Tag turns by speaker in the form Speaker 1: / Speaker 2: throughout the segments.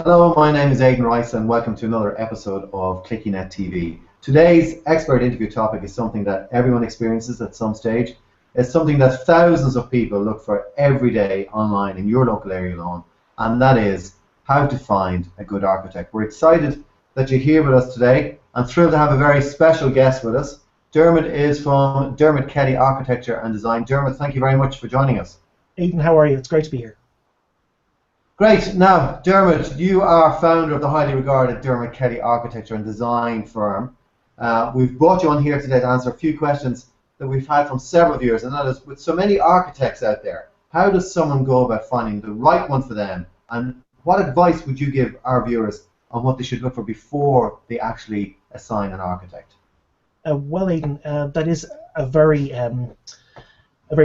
Speaker 1: Hello, my name is Aidan Rice and welcome to another episode of Clickynet TV. Today's expert interview topic is something that everyone experiences at some stage. It's something that thousands of people look for every day online in your local area alone, and that is how to find a good architect. We're excited that you're here with us today. I'm thrilled to have a very special guest with us. Dermot is from Dermot Kelly Architecture and Design. Dermot, thank you very much for joining us.
Speaker 2: Aidan, how are you? It's great to be here.
Speaker 1: Great. Now, Dermot, you are founder of the highly regarded Dermot Kelly Architecture and Design firm. We've brought you on here today to answer a few questions that we've had from several viewers, and that is, with so many architects out there, how does someone go about finding the right one for them, and what advice would you give our viewers on what they should look for before they actually assign an architect?
Speaker 2: Well, Aidan, that is a very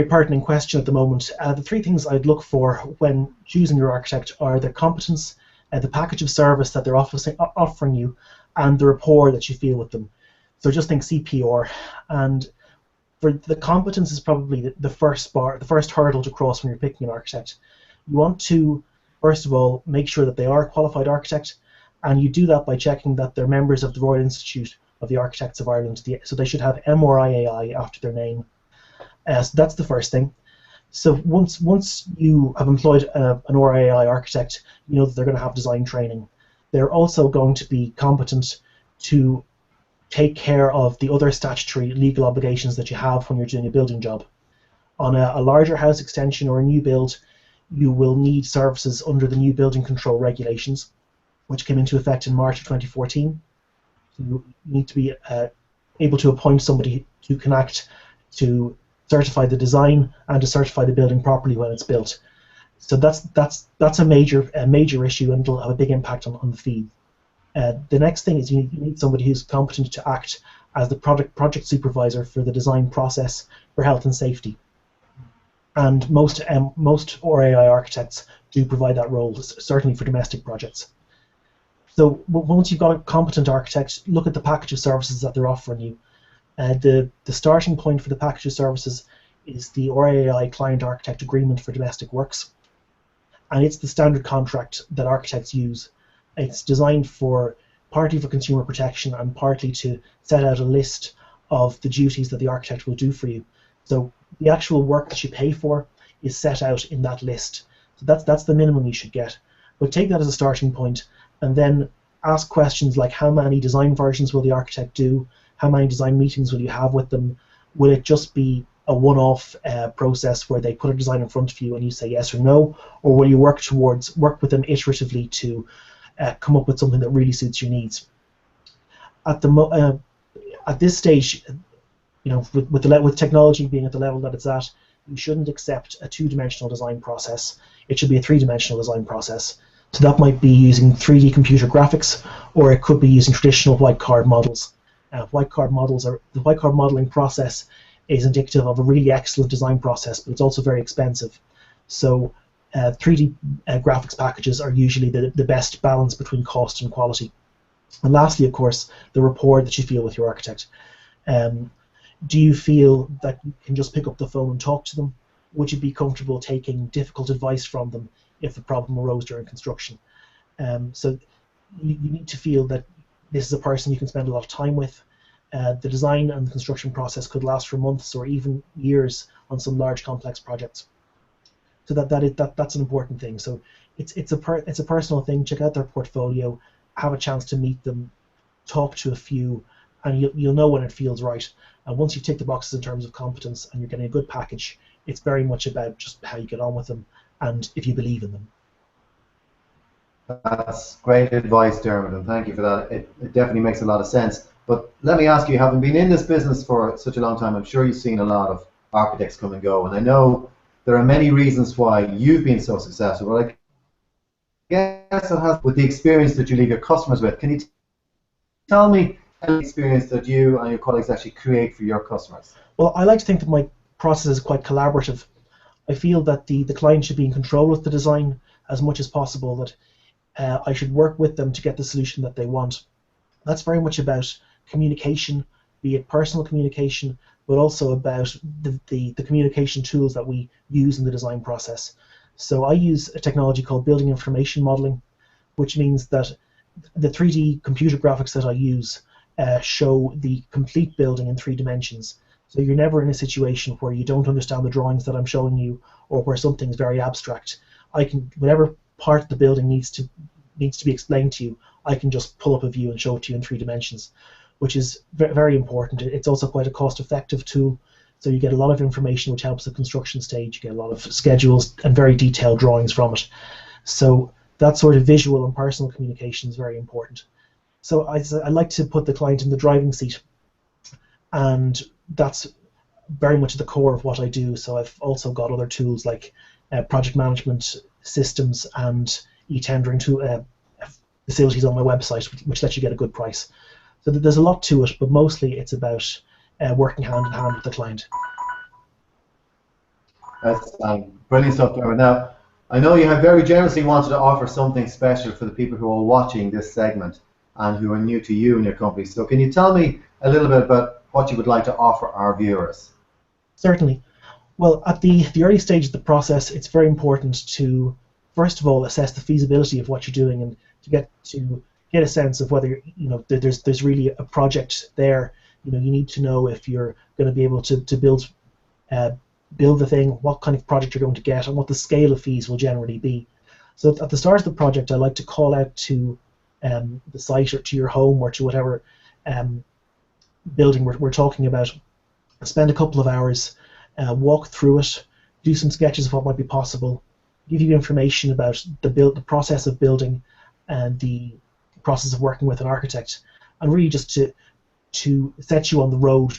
Speaker 2: pertinent question at the moment. The three things I'd look for when choosing your architect are their competence, the package of service that they're offering you, and the rapport that you feel with them. So just think CPR. And for the competence is probably the first hurdle to cross when you're picking an architect. You want to, first of all, make sure that they are a qualified architect, and you do that by checking that they're members of the Royal Institute of the Architects of Ireland. So they should have MRIAI after their name. So that's the first thing. So once you have employed an RAI architect, you know that they're going to have design training. They're also going to be competent to take care of the other statutory legal obligations that you have when you're doing a building job. On a larger house extension or a new build, you will need services under the new building control regulations, which came into effect in March of 2014. So you need to be able to appoint somebody who can act to certify the design and to certify the building properly when it's built. So that's a major issue, and it'll have a big impact on the fee. The next thing is you need somebody who's competent to act as the project supervisor for the design process for health and safety. And most RAI architects do provide that role, certainly for domestic projects. So once you've got a competent architect, look at the package of services that they're offering you. The starting point for the package of services is the RAI Client Architect Agreement for Domestic Works, and it's the standard contract that architects use. It's designed partly for consumer protection and partly to set out a list of the duties that the architect will do for you. So the actual work that you pay for is set out in that list. So that's the minimum you should get. But take that as a starting point, and then ask questions like, how many design versions will the architect do? How many design meetings will you have with them? Will it just be a one-off process where they put a design in front of you and you say yes or no, or will you work with them iteratively to come up with something that really suits your needs? At this stage, you know, with technology being at the level that it's at, you shouldn't accept a two-dimensional design process. It should be a three-dimensional design process. So that might be using 3D computer graphics, or it could be using traditional white card models. The white card modeling process is indicative of a really excellent design process, but it's also very expensive. So 3D graphics packages are usually the best balance between cost and quality. And lastly, of course, the rapport that you feel with your architect. Do you feel that you can just pick up the phone and talk to them? Would you be comfortable taking difficult advice from them if a problem arose during construction? So you need to feel that this is a person you can spend a lot of time with. The design and the construction process could last for months or even years on some large complex projects. So that's an important thing. So it's a personal thing. Check out their portfolio, have a chance to meet them, talk to a few, and you'll know when it feels right. And once you tick the boxes in terms of competence and you're getting a good package, it's very much about just how you get on with them and if you believe in them.
Speaker 1: That's great advice, Dermot, and thank you for that. It definitely makes a lot of sense. But let me ask you, having been in this business for such a long time, I'm sure you've seen a lot of architects come and go, and I know there are many reasons why you've been so successful, but I guess it has with the experience that you leave your customers with. Can you tell me any experience that you and your colleagues actually create for your customers?
Speaker 2: Well, I like to think that my process is quite collaborative. I feel that the client should be in control of the design as much as possible, that I should work with them to get the solution that they want. That's very much about communication, be it personal communication, but also about the communication tools that we use in the design process. So I use a technology called building information modeling. which means that the 3D computer graphics that I use show the complete building in 3 dimensions. So you're never in a situation where you don't understand the drawings that I'm showing you, or where something's very abstract. I can, whatever part of the building needs to be explained to you, I can just pull up a view and show it to you in 3 dimensions, which is very important. It's also quite a cost-effective tool, so you get a lot of information which helps the construction stage. You get a lot of schedules and very detailed drawings from it. So that sort of visual and personal communication is very important. So I like to put the client in the driving seat, and that's very much at the core of what I do. So I've also got other tools like project management systems and e-tendering facilities on my website, which lets you get a good price. So there's a lot to it, but mostly it's about working hand in hand with the client.
Speaker 1: That's brilliant stuff, Trevor. Now, I know you have very generously wanted to offer something special for the people who are watching this segment and who are new to you and your company. So can you tell me a little bit about what you would like to offer our viewers?
Speaker 2: Certainly. Well, at the early stage of the process, it's very important to, first of all, assess the feasibility of what you're doing, and to get a sense of whether there's really a project there. You need to know if you're going to be able to build the thing, what kind of project you're going to get, and what the scale of fees will generally be. So at the start of the project, I like to call out to the site, or to your home, or to whatever building we're talking about. Spend a couple of hours, walk through it, do some sketches of what might be possible, give you information about the process of building and the process of working with an architect, and really just to set you on the road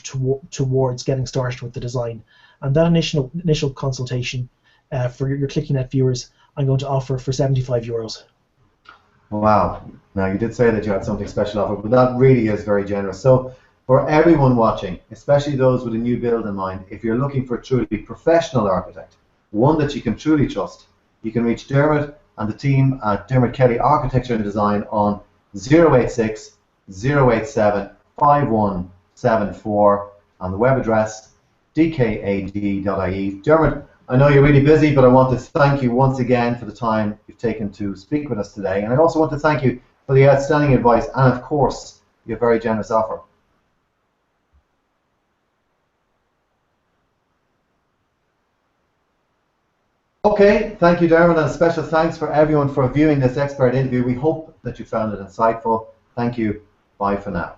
Speaker 2: towards getting started with the design. And that initial consultation for your Clickynet viewers, I'm going to offer for €75.
Speaker 1: Wow. Now, you did say that you had something special offer, but that really is very generous. So for everyone watching, especially those with a new build in mind, if you're looking for a truly professional architect, one that you can truly trust, you can reach Dermot and the team at Dermot Kelly Architecture and Design on 086 087 5174 on the web address dkad.ie. Dermot, I know you're really busy, but I want to thank you once again for the time you've taken to speak with us today, and I also want to thank you for the outstanding advice and, of course, your very generous offer. Okay, thank you, Dermot, and a special thanks for everyone for viewing this expert interview. We hope that you found it insightful. Thank you. Bye for now.